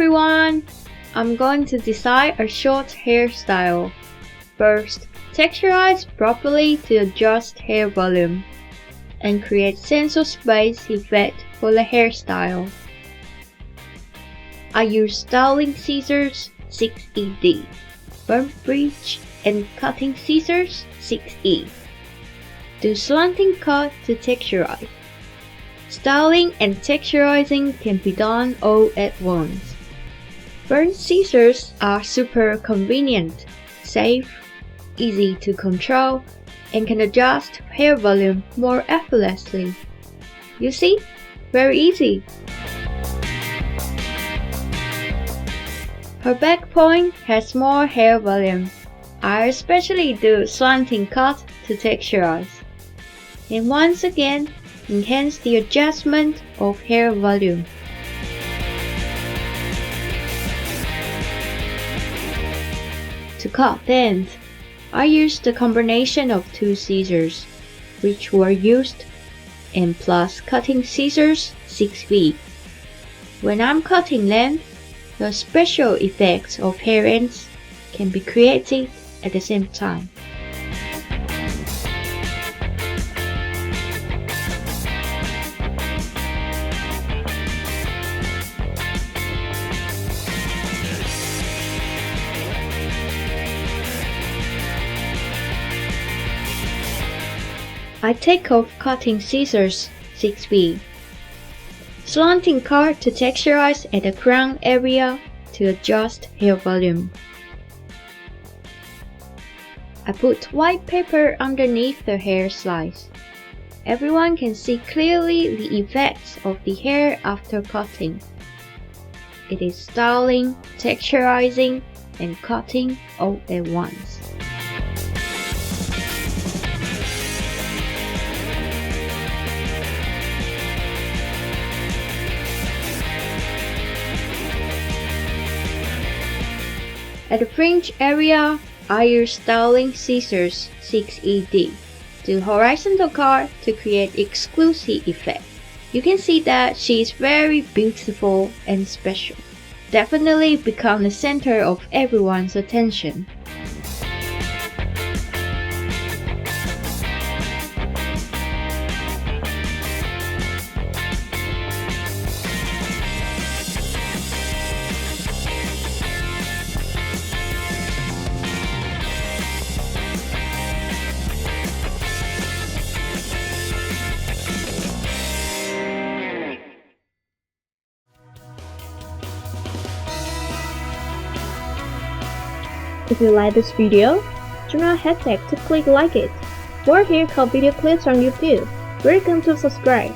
everyone! I'm going to design a short hairstyle. First, texturize properly to adjust hair volume and create sense of space effect for the hairstyle. I use styling scissors 6ED, bump bridge and cutting scissors 6E. Do slanting cut to texturize. Styling and texturizing can be done all at once. Vern scissors are super convenient, safe, easy to control, and can adjust hair volume more effortlessly. You see? Very easy. Her back point has more hair volume. I especially do slanting cut to texturize. And once again, enhance the adjustment of hair volume. To cut ends, I used the combination of two scissors, which were used, and plus cutting scissors 6V. When I'm cutting length, the special effects of hair ends can be created at the same time. I take off cutting scissors 6V. Slanting cut to texturize at the crown area to adjust hair volume. I put white paper underneath the hair slice. Everyone can see clearly the effects of the hair after cutting. It is styling, texturizing, and cutting all at once. At the fringe area, I use styling scissors 6ED. Do horizontal cut to create exclusive effect. You can see that she is very beautiful and special. Definitely become the center of everyone's attention. If you like this video, do not hesitate to click like it. More haircut video clips on YouTube. Welcome to subscribe.